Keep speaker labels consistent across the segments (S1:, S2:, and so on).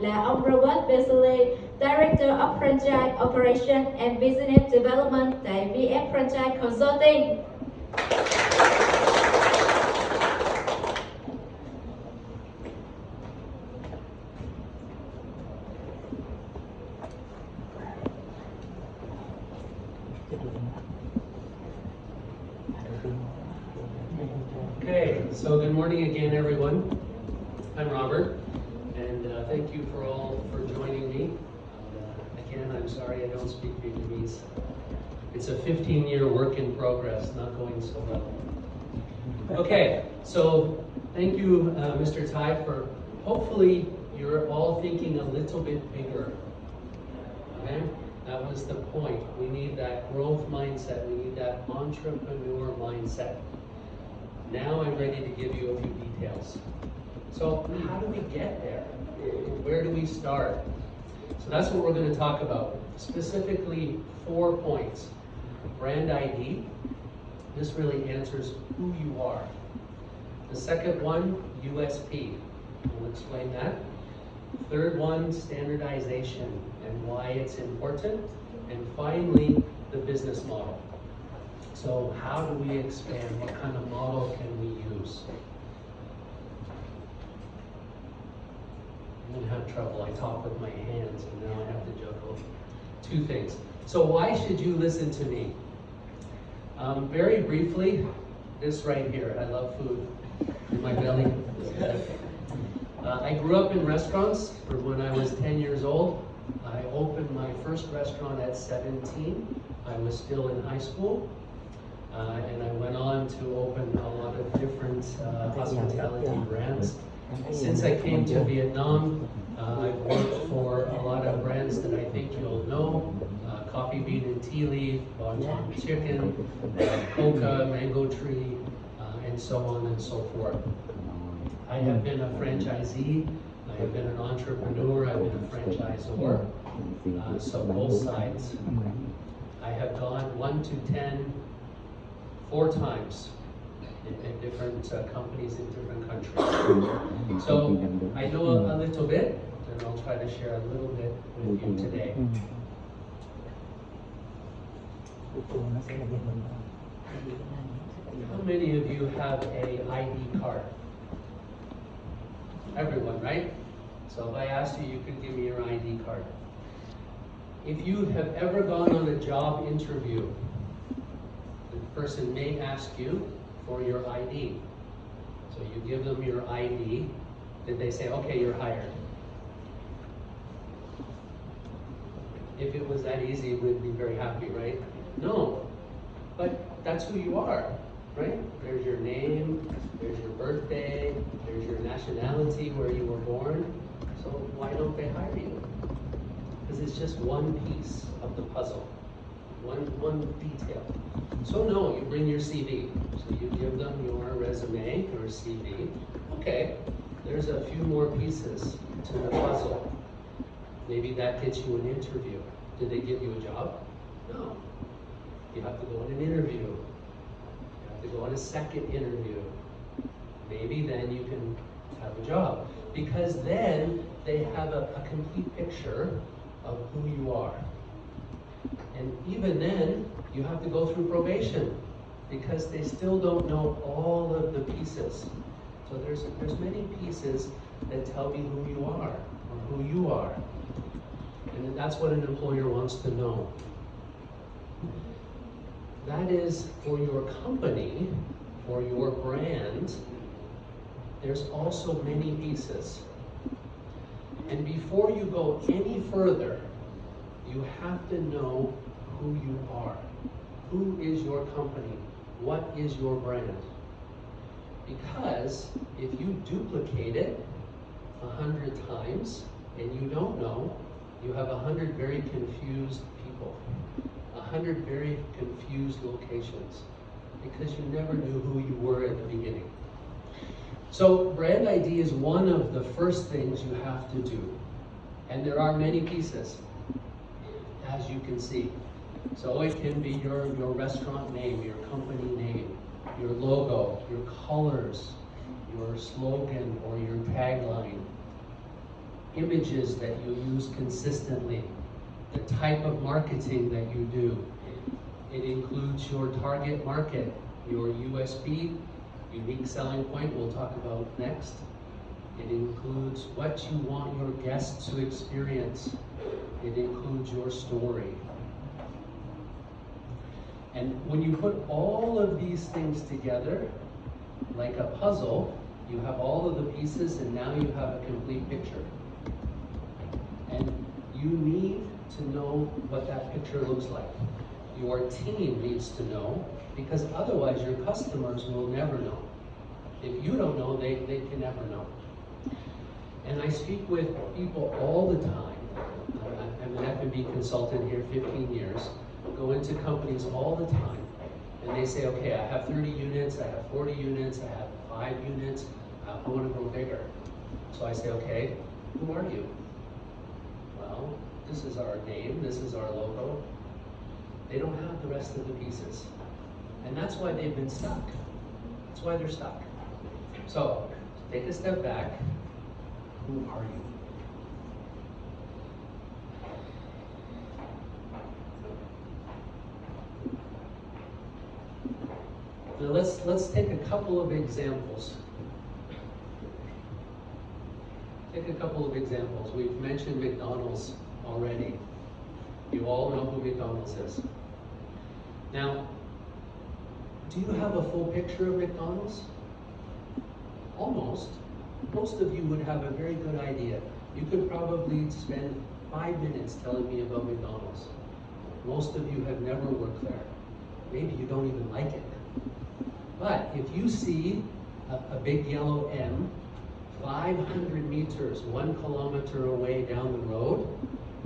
S1: là ông Robert Beasley, Director of Franchise Operation and Business Development tại VF Franchise Consulting.
S2: Okay, so good morning again, everyone. I'm Robert, and thank you for all for joining me. Again, I'm sorry I don't speak Vietnamese. It's a 15-year work in progress, not going so well. Okay, so thank you, Mr. Tai, for hopefully you're all thinking a little bit bigger. Okay, that was the point. We need that growth mindset. We need that entrepreneur mindset. Now I'm ready to give you a few details. So how do we get there? Where do we start? So that's what we're going to talk about. Specifically 4 points. Brand ID. This really answers who you are. The second one, USP. We'll explain that. Third one, standardization and why it's important. And finally, the business model. So how do we expand? What kind of model can we use? I'm gonna have trouble. I talk with my hands and now I have to juggle 2 things. So why should you listen to me? Very briefly, this right here. I love food in my belly. I grew up in restaurants from when I was 10 years old. I opened my first restaurant at 17. I was still in high school. And I went on to open a lot of different hospitality brands. Since I came to Vietnam, I've worked for a lot of brands that I think you'll know. Coffee Bean and Tea Leaf, Bon Ton Chicken, Coca, Mango Tree, and so on and so forth. I have been a franchisee, I have been an entrepreneur, I've been a franchisor, so both sides. I have gone 1 to 10, 4 times in different companies in different countries. So I know a little bit, and I'll try to share a little bit with you today. How many of you have a ID card? Everyone, right? So if I asked you, you could give me your ID card. If you have ever gone on a job interview, the person may ask you for your ID. So you give them your ID. Did they say, okay, you're hired? If it was that easy, we'd be very happy, right? No, but that's who you are, right? There's your name, there's your birthday, there's your nationality, where you were born. So why don't they hire you? Because it's just one piece of the puzzle, one detail. So no, you bring your CV. So you give them your resume, your CV. Okay, there's a few more pieces to the puzzle. Maybe that gets you an interview. Did they give you a job? No. You have to go on an interview. You have to go on a second interview. Maybe then you can have a job. Because then they have a complete picture of who you are. And even then, you have to go through probation because they still don't know all of the pieces. So there's many pieces that tell me who you are or who you are. And that's what an employer wants to know. That is for your company, for your brand. There's also many pieces. And before you go any further, you have to know who you are. Who is your company? What is your brand? Because if you duplicate it 100 times and you don't know, you have 100 very confused people, 100 very confused locations, because you never knew who you were at the beginning. So brand ID is one of the first things you have to do. And there are many pieces, as you can see. So it can be your restaurant name, your company name, your logo, your colors, your slogan or your tagline. images that you use consistently, the type of marketing that you do. It includes your target market, your USP, unique selling point, we'll talk about next. It includes what you want your guests to experience. It includes your story. And when you put all of these things together, like a puzzle, you have all of the pieces and now you have a complete picture. And you need to know what that picture looks like. Your team needs to know, because otherwise your customers will never know. If you don't know, they can never know. And I speak with people all the time. I'm an F&B consultant here 15 years. Go into companies all the time. And they say, okay, I have 30 units, I have 40 units, I have 5 units, I want to grow bigger. So I say, okay, who are you? Well, this is our name, this is our logo. They don't have the rest of the pieces. And that's why they've been stuck. That's why they're stuck. So, take a step back. Who are you? Now let's take a couple of examples. Take a couple of examples. We've mentioned McDonald's already. You all know who McDonald's is. Now, do you have a full picture of McDonald's? Almost. Most of you would have a very good idea. You could probably spend 5 minutes telling me about McDonald's. Most of you have never worked there. Maybe you don't even like it. But if you see a big yellow M 500 meters, 1 kilometer away down the road,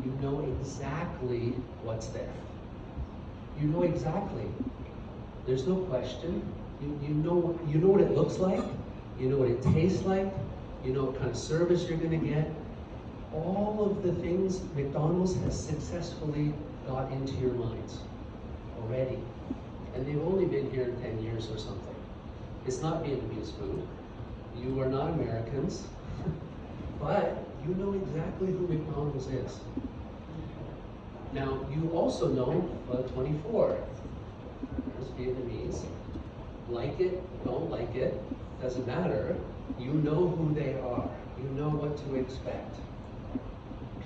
S2: you know exactly what's there. You know exactly. There's no question. You know what it looks like. You know what it tastes like. You know what kind of service you're going to get. All of the things McDonald's has successfully got into your minds already. And they've only been here 10 years or something. It's not Vietnamese food. You are not Americans. But you know exactly who McDonald's is. Now, you also know 24. There's Vietnamese. Like it, don't like it, doesn't matter. You know who they are. You know what to expect.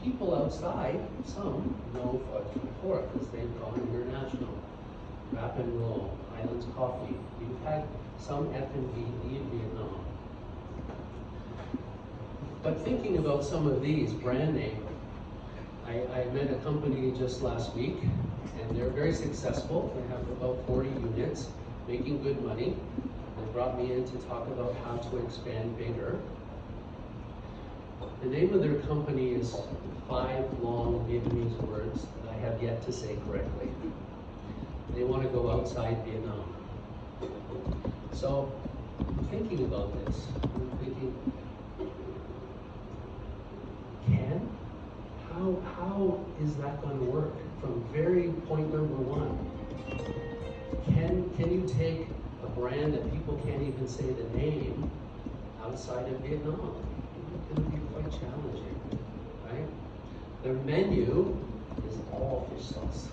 S2: People outside, some know 24 because they've gone international. Wrap and Roll, Highlands Coffee. You've had some F&B in Vietnam. But thinking about some of these, brand name, I met a company just last week, and they're very successful. They have about 40 units, making good money. They brought me in to talk about how to expand bigger. The name of their company is 5 long Vietnamese words that I have yet to say correctly. They want to go outside Vietnam. So, I'm thinking about this. I'm thinking, how is that going to work? From very point number 1, can you take a brand that people can't even say the name outside of Vietnam? It's going to be quite challenging, right? Their menu is all fish sauce.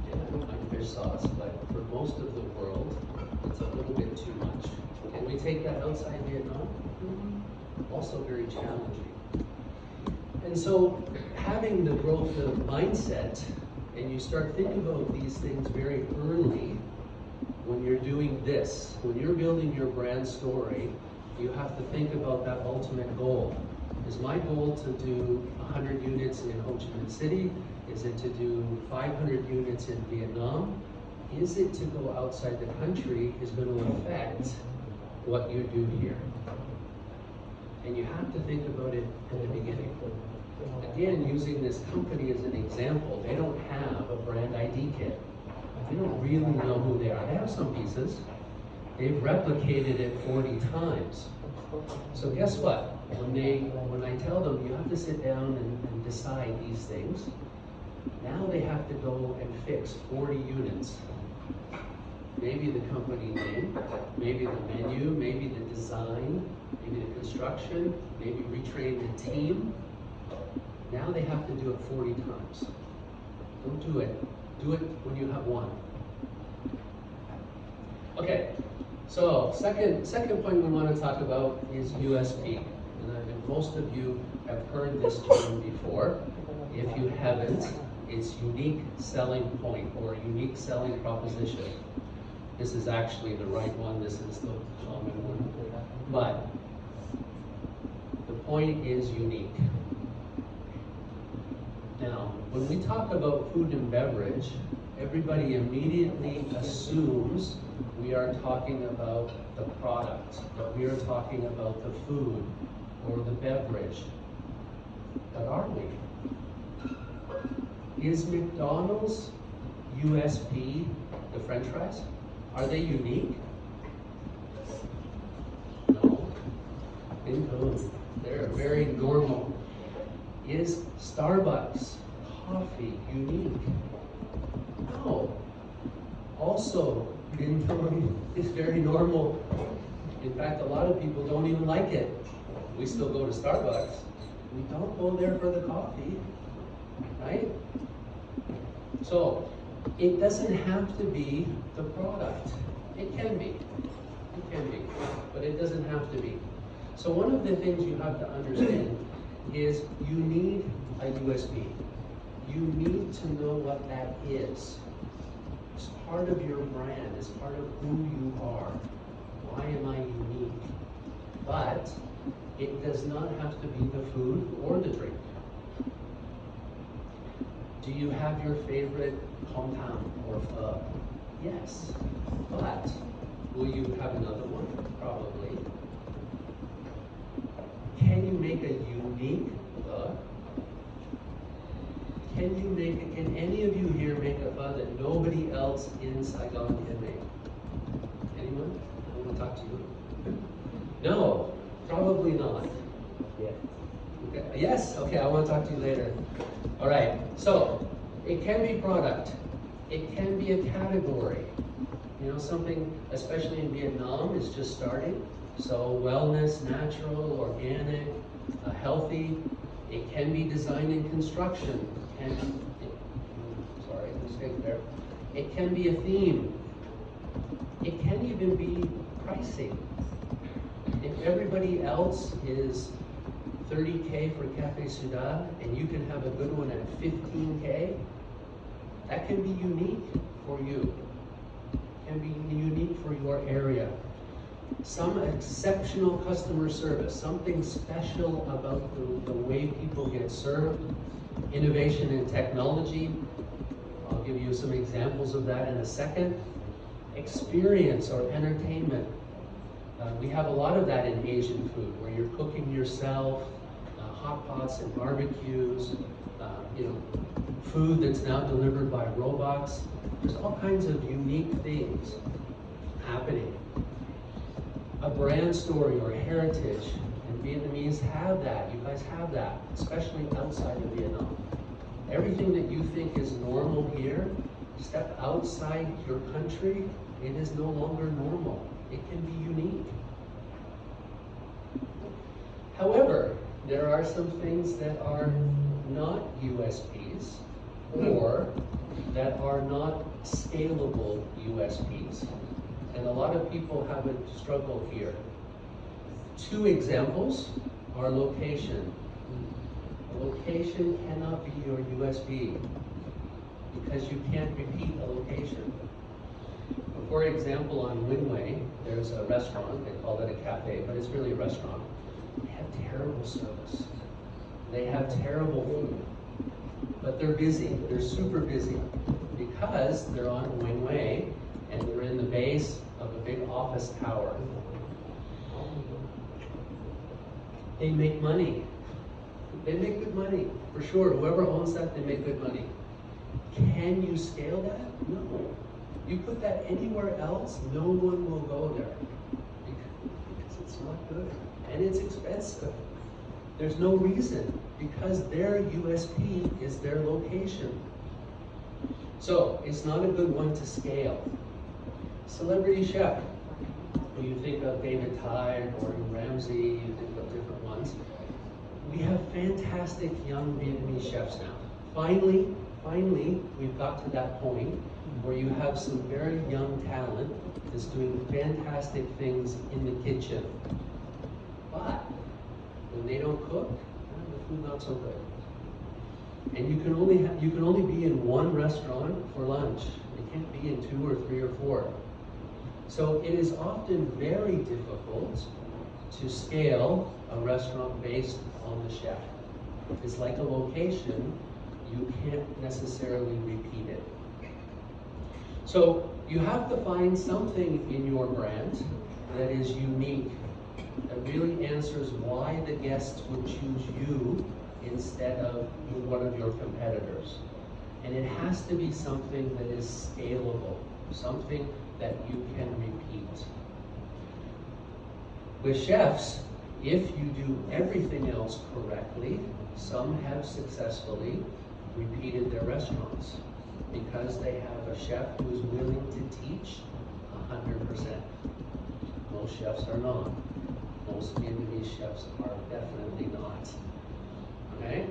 S2: Yeah, I don't mind fish sauce, but for most of the world, it's a little bit too much. Can we take that outside Vietnam? Also very challenging. And so, having the growth of mindset, and you start thinking about these things very early, when you're doing this, when you're building your brand story, you have to think about that ultimate goal. Is my goal to do 100 units in Ho Chi Minh City? Is it to do 500 units in Vietnam? Is it to go outside the country is going to affect what you do here? And you have to think about it at the beginning. Again, using this company as an example, they don't have a brand ID kit. They don't really know who they are. They have some pieces. They've replicated it 40 times. So guess what? When I tell them you have to sit down and decide these things, now they have to go and fix 40 units. maybe the company name, maybe the menu, maybe the design, maybe the construction, maybe retrain the team. Now they have to do it 40 times. Don't do it. Do it when you have one. Okay, so second point we want to talk about is USP. And I think most of you have heard this term before. If you haven't, it's unique selling point or unique selling proposition. This is actually the right one, this is the common one. But the point is unique. Now, when we talk about food and beverage, everybody immediately assumes we are talking about the product, that we are talking about the food or the beverage. But are we? Is McDonald's USP the French fries? Are they unique? No. They're very normal. Is Starbucks coffee unique? No. Also, it's very normal. In fact, a lot of people don't even like it. We still go to Starbucks. We don't go there for the coffee, right? So, it doesn't have to be the product. It can be, but it doesn't have to be. So one of the things you have to understand is you need a USB. You need to know what that is. It's part of your brand, it's part of who you are. Why am I unique? But it does not have to be the food or the drink. Do you have your favorite compound or pho? Yes. But will you have another one? Probably. Can you make a unique pho? Can any of you here make a pho that nobody else in Saigon can make? Anyone? I want to talk to you. No, probably not. Yeah. Okay. Yes? Okay, I want to talk to you later. All right, so it can be product. It can be a category. You know, something, especially in Vietnam, is just starting. So wellness, natural, organic, healthy. It can be design and construction. Sorry, mistake there. It can be a theme. It can even be pricing. If everybody else is $30K for Cafe Ciudad and you can have a good one at $15K, that can be unique for you. Can be unique for your area. Some exceptional customer service, something special about the way people get served. Innovation in technology. I'll give you some examples of that in a second. Experience or entertainment. We have a lot of that in Asian food, where you're cooking yourself, hot pots and barbecues, food that's now delivered by robots. There's all kinds of unique things happening. A brand story or heritage, and Vietnamese have that. You guys have that, especially outside of Vietnam. Everything that you think is normal here, step outside your country, it is no longer normal. It can be unique. However, there are some things that are not USPs or that are not scalable USPs. And a lot of people have a struggle here. Two examples are location. A location cannot be your USB because you can't repeat a location. For example, on Winway, there's a restaurant, they call it a cafe, but it's really a restaurant. They have terrible service. They have terrible food, but they're busy, they're super busy because they're on Winway and they're in the base of a big office tower. They make money. They make good money, for sure. Whoever owns that, they make good money. Can you scale that? No. You put that anywhere else, no one will go there because it's not good and it's expensive. There's no reason because their USP is their location. So it's not a good one to scale. Celebrity chef. When you think of David Tye, Gordon Ramsay, you think of different ones. We have fantastic young Vietnamese chefs now. Finally, we've got to that point where you have some very young talent that's doing fantastic things in the kitchen. But when they don't cook, the food not so good. And you can only be in one restaurant for lunch. You can't be in 2 or 3 or 4. So it is often very difficult to scale a restaurant based on the chef. It's like a location, you can't necessarily repeat it. So you have to find something in your brand that is unique, that really answers why the guests would choose you instead of one of your competitors. And it has to be something that is scalable, something that you can repeat. With chefs, if you do everything else correctly, some have successfully repeated their restaurants because they have a chef who is willing to teach 100%. Most chefs are not. Most Vietnamese chefs are definitely not. Okay?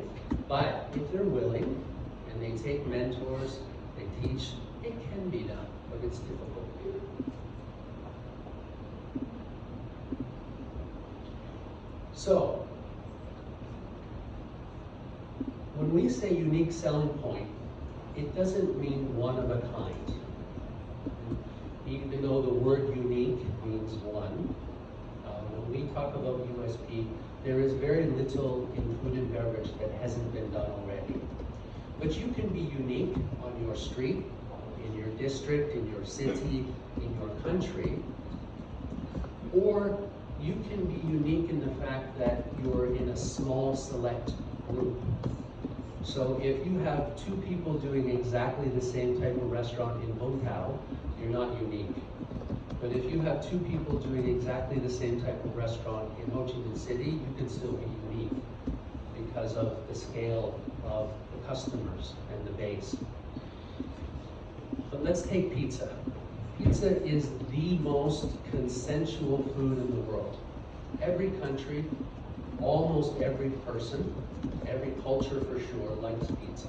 S2: But if they're willing and they take mentors, they teach, it can be done, but it's difficult. So, when we say unique selling point, it doesn't mean one of a kind. Even though the word unique means one, when we talk about USP, there is very little in food and beverage that hasn't been done already. But you can be unique on your street, in your district, in your city, in your country, or you can be unique in the fact that you're in a small select group. So if you have 2 people doing exactly the same type of restaurant in Ho Tao, you're not unique. But if you have 2 people doing exactly the same type of restaurant in Ho Chi Minh City, you can still be unique because of the scale of the customers and the base. But let's take pizza. Pizza is the most consensual food in the world. Every country, almost every person, every culture for sure likes pizza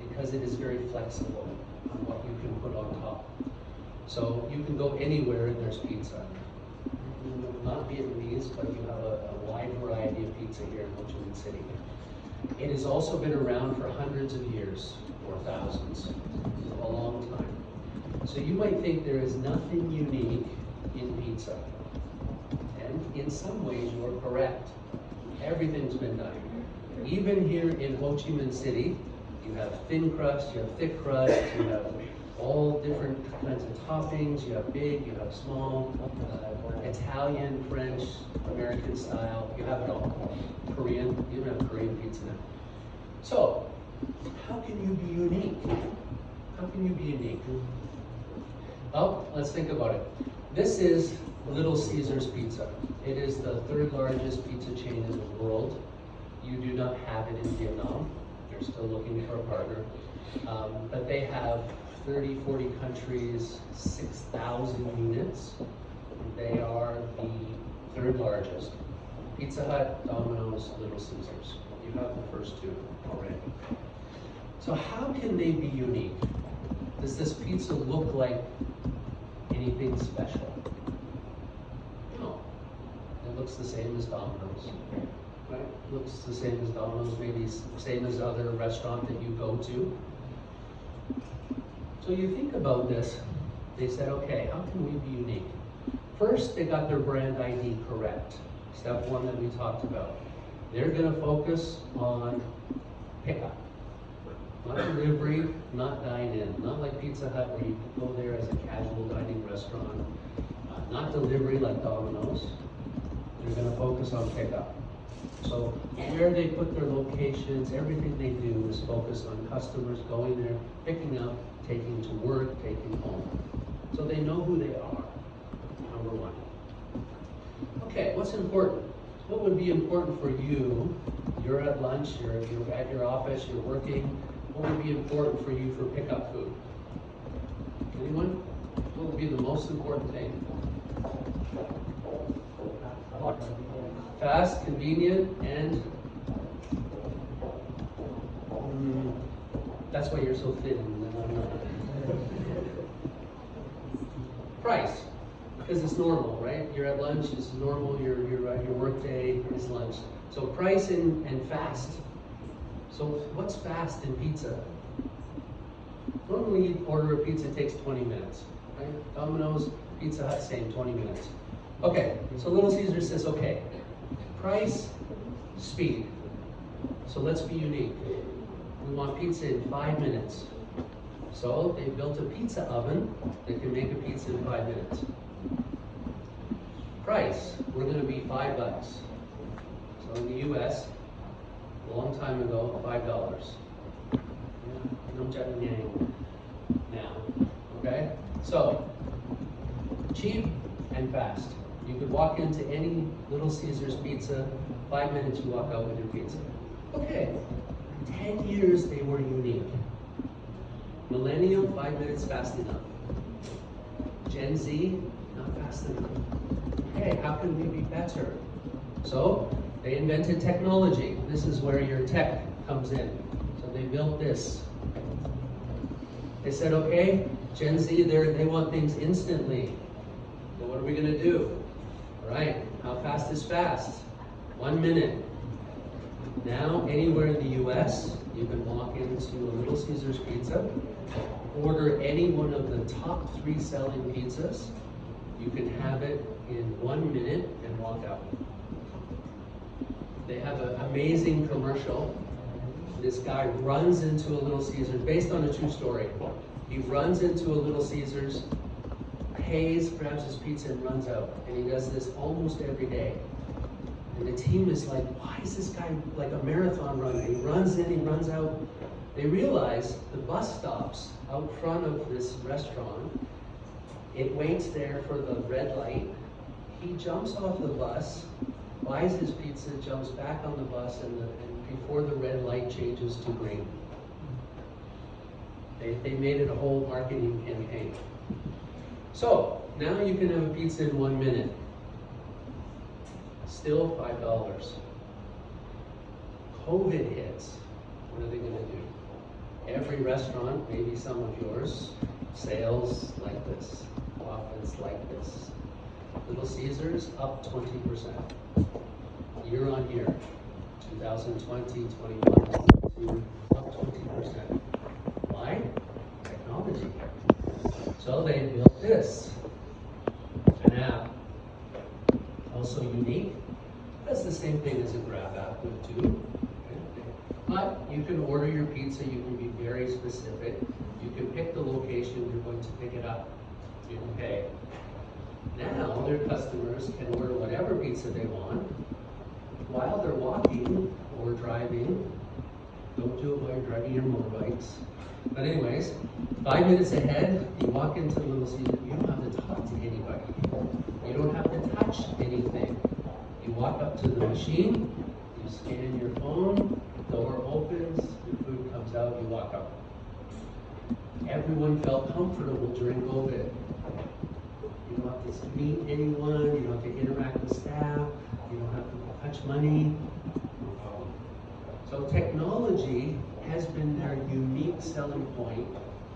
S2: because it is very flexible on what you can put on top. So you can go anywhere and there's pizza. Not Vietnamese, but you have a wide variety of pizza here in Ho Chi Minh City. It has also been around for hundreds of years, or thousands, a long time. So you might think there is nothing unique in pizza. And in some ways you're correct. Everything's been done. Even here in Ho Chi Minh City, you have thin crust, you have thick crust, you have all different kinds of toppings, you have big, you have small, Italian, French, American style, you have it all. Korean, you even have Korean pizza now. So, how can you be unique? How can you be unique? Well, let's think about it. This is Little Caesars Pizza. It is the 3rd largest pizza chain in the world. You do not have it in Vietnam. They're still looking for a partner. But they have 30, 40 countries, 6,000 units. They are the 3rd largest. Pizza Hut, Domino's, Little Caesars. You have the first 2 already. So how can they be unique? Does this pizza look like anything special? No. It looks the same as Domino's. Right? It looks the same as Domino's, maybe same as other restaurant that you go to. So you think about this, they said, okay, how can we be unique? First, they got their brand ID correct. Step 1 that we talked about. They're gonna focus on pickup. Not delivery, not dine-in. Not like Pizza Hut where you go there as a casual dining restaurant. Not delivery like Domino's. They're gonna focus on pickup. So where they put their locations, everything they do is focused on customers going there, picking up, taking to work, taking home. So they know who they are, number 1. Okay, what's important? What would be important for you? You're at lunch, you're at your office, you're working. What would be important for you for pickup food? Anyone? What would be the most important thing? Fast, convenient, and that's why you're so thin. Price, because it's normal, right? You're at lunch, it's normal. Your work day is lunch. So price and fast. So what's fast in pizza? Normally you order a pizza, it takes 20 minutes, right? Domino's, Pizza Hut, same, 20 minutes. Okay, so Little Caesar says, okay, price, speed. So let's be unique. We want pizza in 5 minutes. So they built a pizza oven that can make a pizza in 5 minutes. Price, we're gonna be $5. So in the US, a long time ago, $5. Now, okay? So, cheap and fast. You could walk into any Little Caesar's pizza, 5 minutes you walk out with your pizza. Okay, 10 years they were unique. Millennial, 5 minutes fast enough. Gen Z, not fast enough. Okay, how can we be better? So, they invented technology. This is where your tech comes in. So they built this. They said, okay, Gen Z, they want things instantly. So what are we gonna do? All right, how fast is fast? 1 minute. Now, anywhere in the US, you can walk into a Little Caesar's Pizza, order any one of the top 3 selling pizzas. You can have it in 1 minute and walk out. They have an amazing commercial. This guy runs into a Little Caesars, based on a true story. He runs into a Little Caesars, pays, grabs his pizza and runs out. And he does this almost every day. And the team is like, why is this guy like a marathon runner? He runs in, he runs out. They realize the bus stops out front of this restaurant. It waits there for the red light. He jumps off the bus, buys his pizza, jumps back on the bus, and before the red light changes to green. They made it a whole marketing campaign. So, now you can have a pizza in 1 minute. Still $5. COVID hits. What are they gonna do? Every restaurant, maybe some of yours, sales like this, profits like this. Little Caesars up 20%. Year on year. 2020, 21, 22, up 20%. Why? Technology. So they built this, an app, also unique. That's the same thing as a Grab app would do. But you can order your pizza, you can be very specific. You can pick the location you're going to pick it up. You can pay. Now their customers can order whatever pizza they want while they're walking or driving. Don't do it while you're driving your motorbikes. But anyways, 5 minutes ahead, you walk into Little Caesar, you don't have to talk to anybody. You don't have to touch anything. You walk up to the machine, you scan your phone, door opens, your food comes out, you walk out. Everyone felt comfortable during COVID. You don't have to meet anyone, you don't have to interact with staff, you don't have to touch money. So technology has been their unique selling point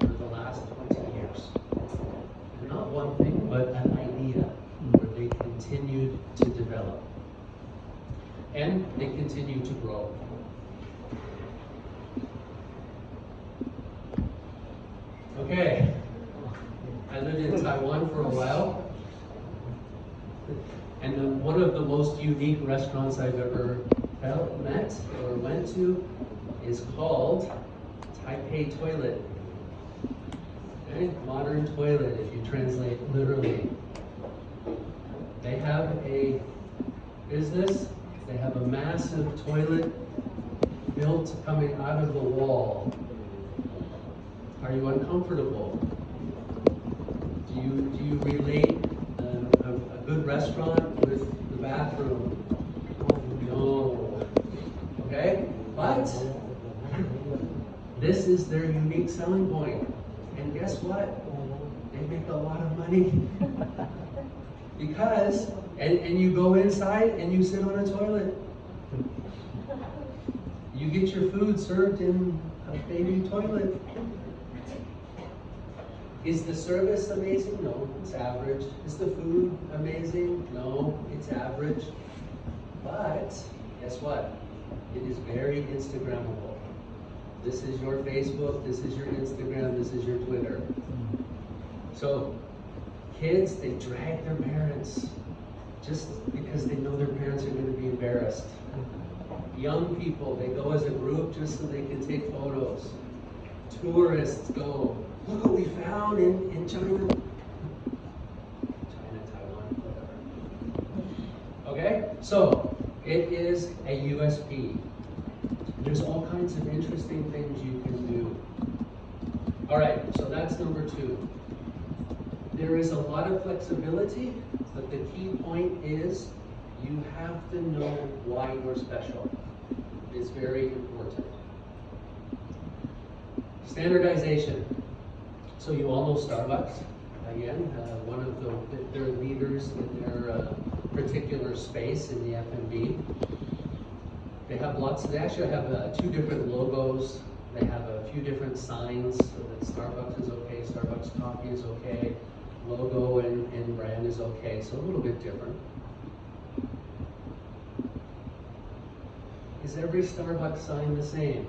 S2: for the last 20 years. And not one thing, but an idea where they continued to develop. And they continue to grow. Okay, I lived in Taiwan for a while. And one of the most unique restaurants I've ever met or went to is called Taipei Toilet. Okay? Modern toilet, if you translate literally. They have a business, they have a massive toilet built coming out of the wall. Are you uncomfortable? Do you relate a good restaurant with the bathroom? No. Okay? But this is their unique selling point. And guess what? They they make a lot of money. Because, and you go inside and you sit on a toilet. You get your food served in a baby toilet. Is the service amazing? No, it's average. Is the food amazing? No, it's average. But guess what? It is very Instagrammable. This is your Facebook, this is your Instagram, this is your Twitter. So kids, they drag their parents just because they know their parents are going to be embarrassed. Young people, they go as a group just so they can take photos. Tourists go, look what we found in China. Taiwan, whatever. Okay, so it is a USP. There's all kinds of interesting things you can do. All right, so that's number 2. There is a lot of flexibility, but the key point is you have to know why you're special. It's very important. Standardization. So you all know Starbucks. Again, one of their leaders in their particular space in the F&B. They have they actually have 2 different logos. They have a few different signs so that Starbucks is okay, Starbucks coffee is okay, logo and brand is okay, so a little bit different. Is every Starbucks sign the same?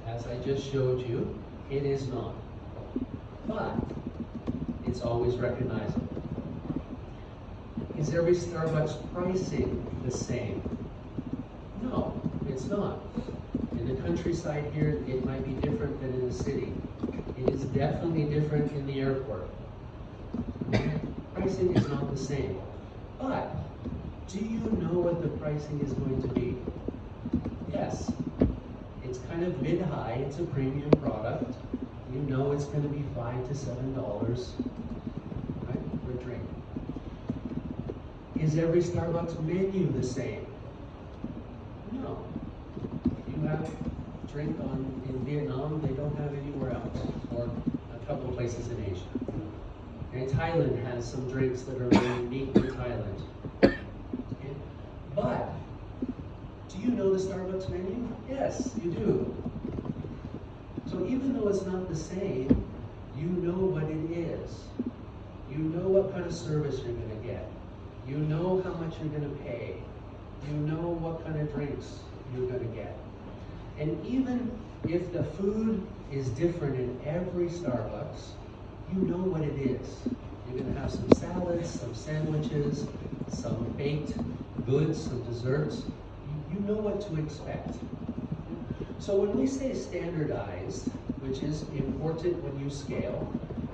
S2: As I just showed you, it is not. But it's always recognizable. Is every Starbucks pricing the same? No, it's not. In the countryside here, it might be different than in the city. It is definitely different in the airport. Pricing is not the same. But do you know what the pricing is going to be? Yes. It's kind of mid-high. It's a premium product. You know it's going to be $5 to $7, right, for a drink. Is every Starbucks menu the same? No. You have a drink in Vietnam, they don't have anywhere else, or a couple of places in Asia. And Thailand has some drinks that are very unique to Thailand. Okay? But, do you know the Starbucks menu? Yes, you do. So even though it's not the same, you know what it is. You know what kind of service you're going to get. You know how much you're going to pay. You know what kind of drinks you're going to get. And even if the food is different in every Starbucks, you know what it is. You're going to have some salads, some sandwiches, some baked goods, some desserts. You know what to expect. So when we say standardized, which is important when you scale,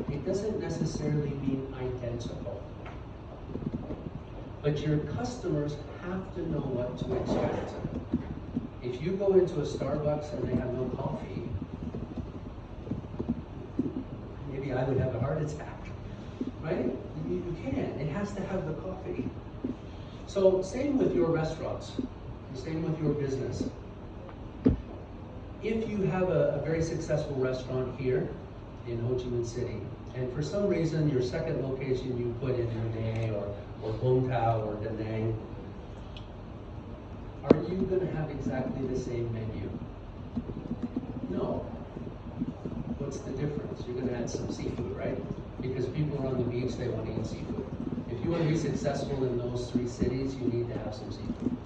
S2: it doesn't necessarily mean identical. But your customers have to know what to expect. If you go into a Starbucks and they have no coffee, maybe I would have a heart attack, right? You can't. It has to have the coffee. So same with your restaurants, same with your business. If you have a very successful restaurant here in Ho Chi Minh City, and for some reason your second location you put in Hue or Vung Tau or Da Nang, are you going to have exactly the same menu? No. What's the difference? You're going to add some seafood, right? Because people are on the beach, they want to eat seafood. If you want to be successful in those 3 cities, you need to have some seafood.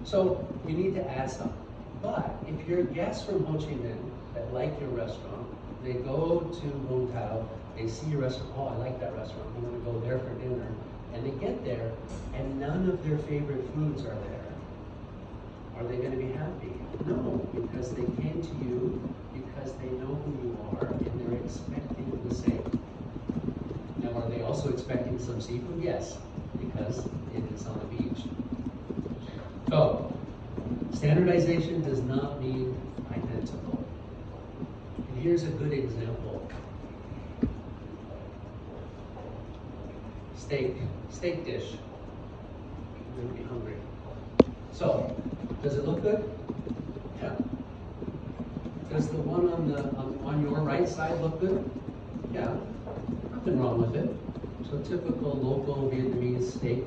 S2: So you need to add some. But if you're guests from Ho Chi Minh that like your restaurant, they go to Vung Tau, they see your restaurant, oh, I like that restaurant, I'm going to go there for dinner. And they get there, and none of their favorite foods are there. Are they going to be happy? No, because they came to you because they know who you are, and they're expecting the same. Now, are they also expecting some seafood? Yes, because it is on the beach. So, standardization does not mean identical. And here's a good example. Steak dish. You're going to be hungry. So, does it look good? Yeah. Does the one on your right side look good? Yeah. nothing wrong with it. So typical local Vietnamese steak.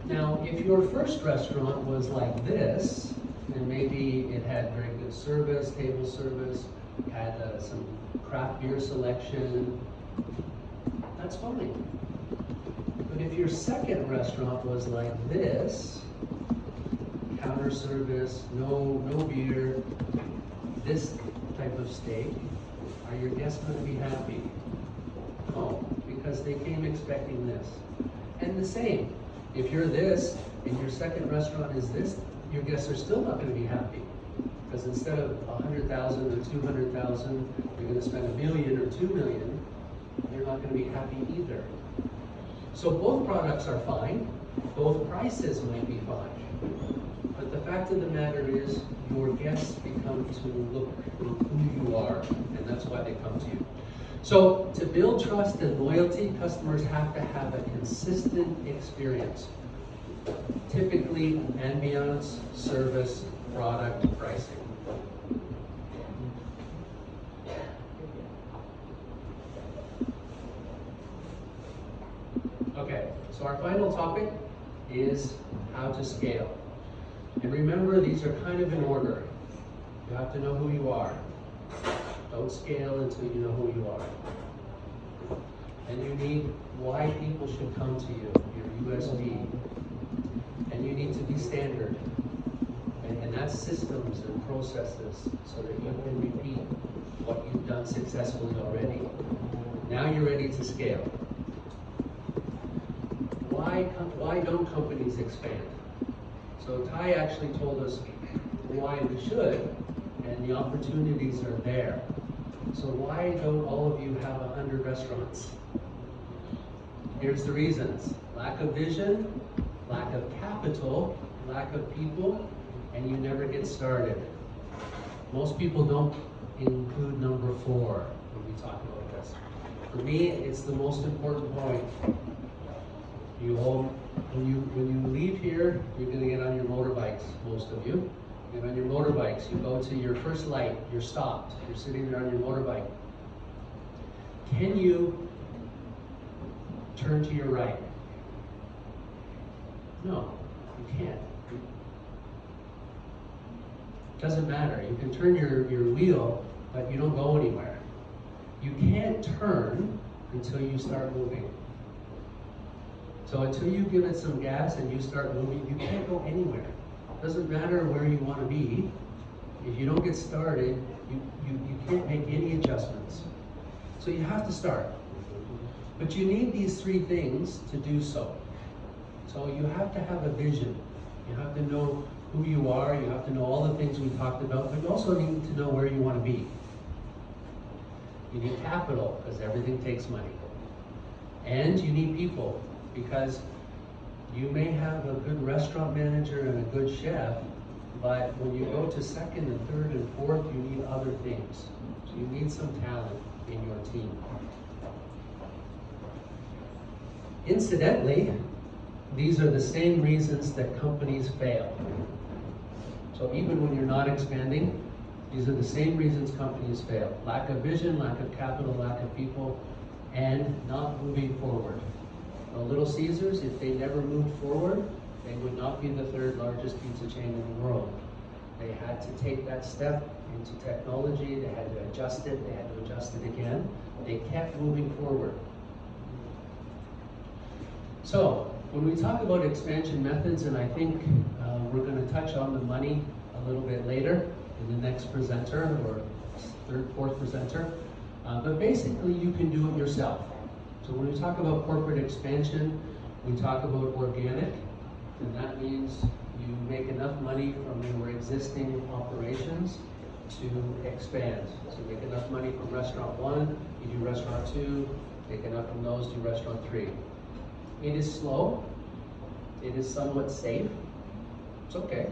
S2: Now, if your first restaurant was like this, and maybe it had very good service, table service, had some craft beer selection, that's fine. But if your second restaurant was like this, counter service, no beer, this type of steak, are your guests going to be happy? No, because they came expecting this. And the same, if you're this and your second restaurant is this, your guests are still not going to be happy. Because instead of 100,000 or 200,000, you're going to spend $1 million or $2 million, they're not going to be happy either. So both products are fine, both prices might be fine. But the fact of the matter is, your guests become to look for who you are, and that's why they come to you. So to build trust and loyalty, customers have to have a consistent experience. Typically, ambiance, service, product, pricing. Okay, so our final topic is how to scale. And remember, these are kind of in order. You have to know who you are. Don't scale until you know who you are. And you need why people should come to you, your USP. And you need to be standard. And that's systems and processes so that you can repeat what you've done successfully already. Now you're ready to scale. Why don't companies expand? So Ty actually told us why we should, and the opportunities are there. So why don't all of you have 100 restaurants? Here's the reasons. Lack of vision, lack of capital, lack of people, and you never get started. Most people don't include number 4 when we talk about this. For me, it's the most important point. When you leave here, you're going to get on your motorbikes, most of you. You get on your motorbikes, you go to your first light, you're stopped, you're sitting there on your motorbike. Can you turn to your right? No, you can't. Doesn't matter. You can turn your wheel, but you don't go anywhere. You can't turn until you start moving. So until you give it some gas and you start moving, you can't go anywhere. Doesn't matter where you want to be. If you don't get started, you can't make any adjustments. So you have to start. But you need these 3 things to do so. So you have to have a vision. You have to know who you are. You have to know all the things we talked about, but you also need to know where you want to be. You need capital, because everything takes money. And you need people, because you may have a good restaurant manager and a good chef, but when you go to second and third and fourth, you need other things. So you need some talent in your team. Incidentally, these are the same reasons that companies fail. So even when you're not expanding, these are the same reasons companies fail. Lack of vision, lack of capital, lack of people, and not moving forward. The Little Caesars, if they never moved forward, they would not be the 3rd largest pizza chain in the world. They had to take that step into technology, they had to adjust it, they had to adjust it again. They kept moving forward. So, when we talk about expansion methods, and I think we're going to touch on the money a little bit later in the next presenter, or 3rd, 4th presenter, but basically you can do it yourself. So when we talk about corporate expansion, we talk about organic, and that means you make enough money from your existing operations to expand. So you make enough money from restaurant 1, you do restaurant 2, make enough from those, do restaurant 3. It is slow, it is somewhat safe, it's okay.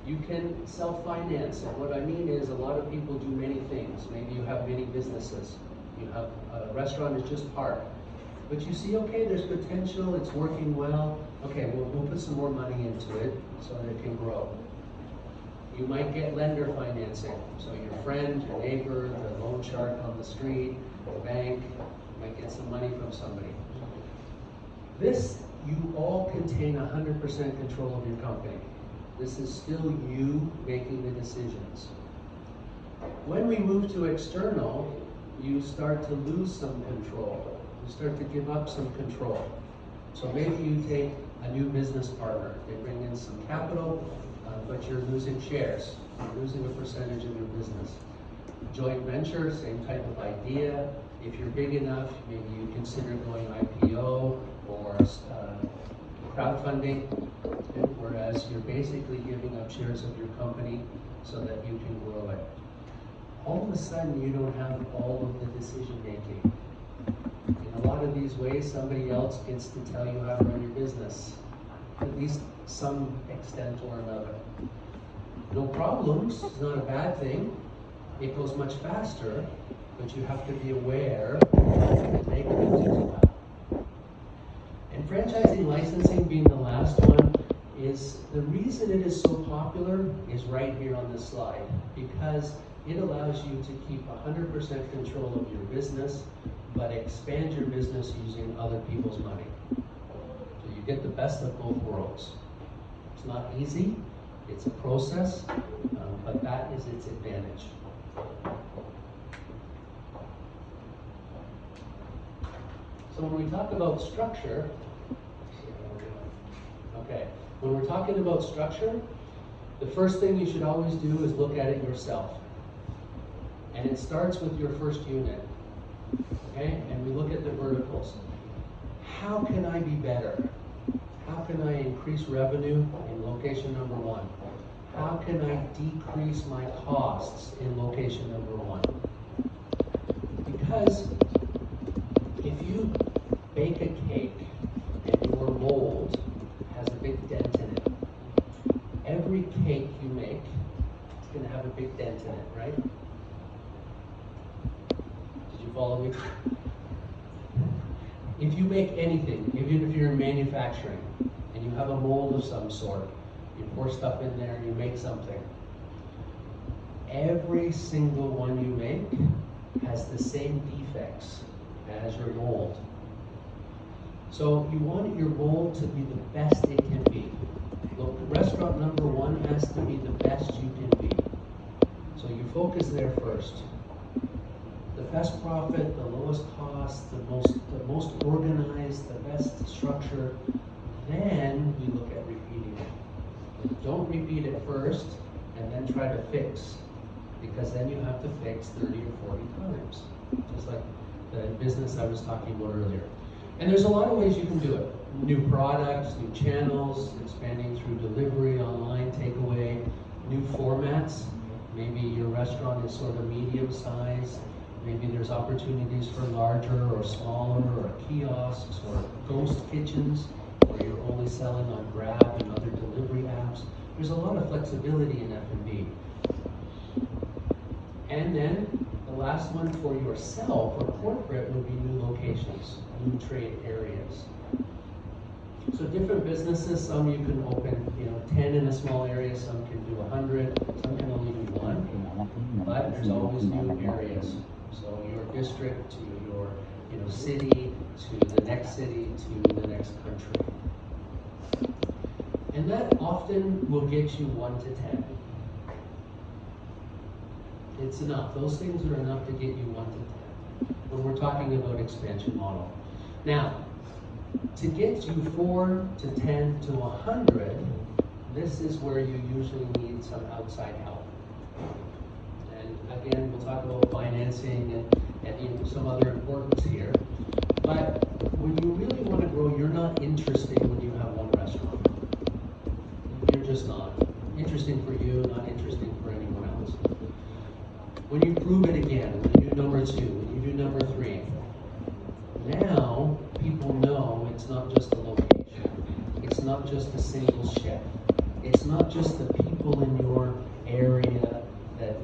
S2: You can self-finance, and what I mean is a lot of people do many things. Maybe you have many businesses. You have a restaurant is just part. But you see, okay, there's potential, it's working well. Okay, we'll put some more money into it so that it can grow. You might get lender financing. So your friend, your neighbor, the loan shark on the street, the bank, might get some money from somebody. This, you all contain 100% control of your company. This is still you making the decisions. When we move to external, you start to lose some control. You start to give up some control. So maybe you take a new business partner. They bring in some capital, but you're losing shares. You're losing a percentage of your business. Joint venture, same type of idea. If you're big enough, maybe you consider going IPO or crowdfunding, whereas you're basically giving up shares of your company so that you can grow it. All of a sudden, you don't have all of the decision making. In a lot of these ways, somebody else gets to tell you how to run your business, at least some extent or another. No problems, it's not a bad thing. It goes much faster, but you have to be aware of the negatives of that. And franchising licensing being the last one is, the reason it is so popular is right here on this slide, because it allows you to keep 100% control of your business, but expand your business using other people's money. So you get the best of both worlds. It's not easy, it's a process, but that is its advantage. So when we talk about structure, when we're talking about structure, the first thing you should always do is look at it yourself. And it starts with your first unit, okay? And we look at the verticals. How can I be better? How can I increase revenue in location number 1? How can I decrease my costs in location number 1? Because if you bake a cake and your mold has a big dent in it, every cake you make is going to have a big dent in it, right? Did you follow me? If you make anything, even if you're in manufacturing and you have a mold of some sort, you pour stuff in there and you make something, every single one you make has the same defects as your mold. So you want your mold to be the best it can be. Look, restaurant number 1 has to be the best you can be. So you focus there first. The best profit, the lowest cost, the most organized, the best structure. Then we look at repeating it. Don't repeat it first and then try to fix, because then you have to fix 30 or 40 times. Just like the business I was talking about earlier. And there's a lot of ways you can do it. New products, new channels, expanding through delivery, online, takeaway, new formats. Maybe your restaurant is sort of medium size. Maybe there's opportunities for larger or smaller, or kiosks, or ghost kitchens, where you're only selling on Grab and other delivery apps. There's a lot of flexibility in F&B. And then the last one for yourself or corporate would be new locations, new trade areas. So different businesses, some you can open, 10 in a small area, some can do 100, some can only do 1, but there's always new areas. So your district to your city, to the next city, to the next country. And that often will get you 1 to 10. It's enough. Those things are enough to get you 1 to 10 when we're talking about expansion model. Now, to get you 4 to 10 to 100, this is where you usually need some outside help. And again, we'll talk about financing and some other importance here. But when you really want to grow, you're not interesting when you have 1 restaurant. You're just not. Interesting for you, not interesting for anyone else. When you prove it again, when you do number 2, when you do number 3, now people know it's not just a location. It's not just a single chef. It's not just the people in your area that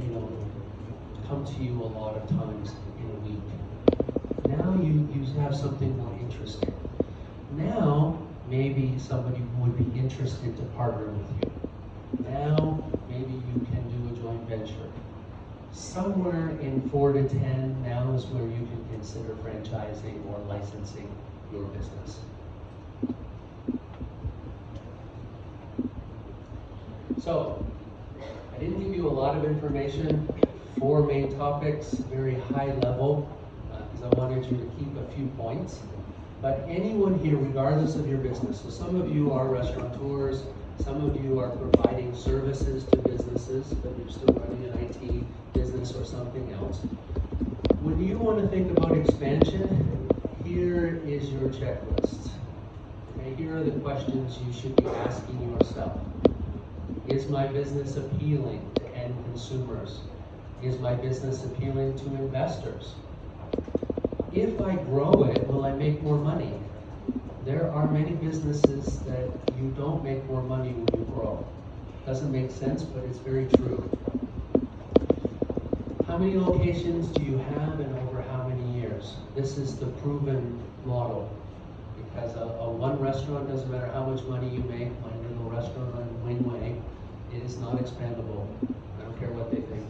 S2: come to you a lot of times in a week. Now you have something more interesting. Now maybe somebody would be interested to partner with you. Now maybe you somewhere in 4 to 10 now is where you can consider franchising or licensing your business. So, I didn't give you a lot of information, 4 main topics, very high level, because I wanted you to keep a few points. But anyone here, regardless of your business, so some of you are restaurateurs, some of you are providing services to businesses, but you're still running an IT business or something else. When you want to think about expansion, here is your checklist. Okay, here are the questions you should be asking yourself. Is my business appealing to end consumers? Is my business appealing to investors? If I grow it, will I make more money? There are many businesses that you don't make more money when you grow. Doesn't make sense, but it's very true. How many locations do you have and over how many years? This is the proven model. Because a one restaurant, doesn't matter how much money you make, my little restaurant on Wingway, it is not expandable. I don't care what they think.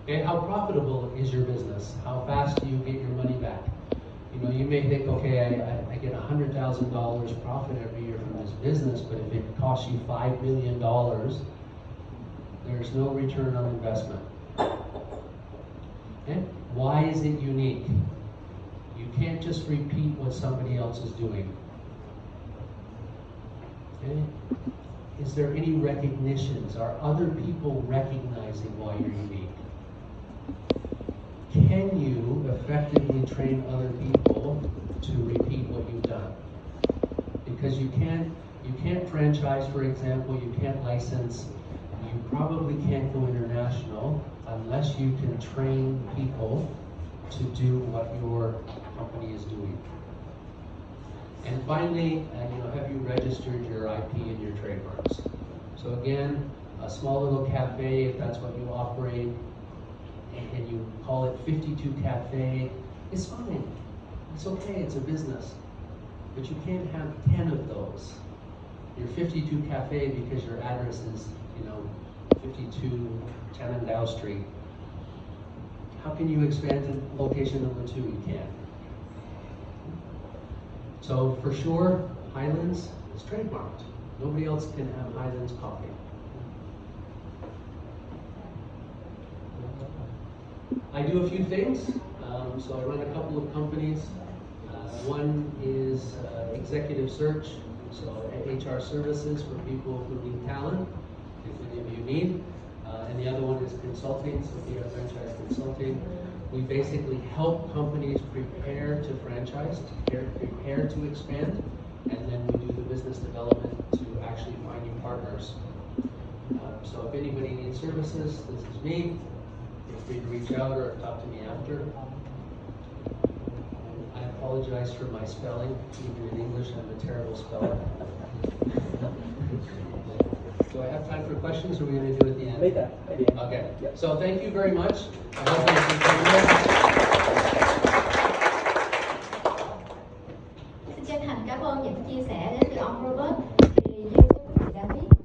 S2: Okay, how profitable is your business? How fast do you get your money back? You know, you may think, okay, I get $100,000 profit every year from this business, but if it costs you $5 million, there's no return on investment. Okay? Why is it unique? You can't just repeat what somebody else is doing. Okay? Is there any recognitions? Are other people recognizing why you're unique? Can you effectively train other people to repeat what you've done? Because you can't franchise, for example, you can't license, you probably can't go international unless you can train people to do what your company is doing. And finally, have you registered your IP and your trademarks? So again, a small little cafe, if that's what you operate, and you call it 52 Cafe, it's fine. It's okay, it's a business. But you can't have 10 of those. You're 52 Cafe because your address is, 52 Tannendow Street. How can you expand to location number 2? You can't. So for sure, Highlands is trademarked. Nobody else can have Highlands coffee. I do a few things. So I run a couple of companies. One is executive search, so HR services for people who need talent, if any of you need. And the other one is consulting, so we have franchise consulting. We basically help companies prepare to franchise, prepare to expand, and then we do the business development to actually find new partners. So if anybody needs services, this is me. Feel free to reach out or talk to me after. I apologize for my spelling. Even in English, I'm a terrible speller. Do I have time for questions, or are we going to do it at the end?
S3: Later.
S2: Okay.
S3: Yep.
S2: So thank you very much. I hope you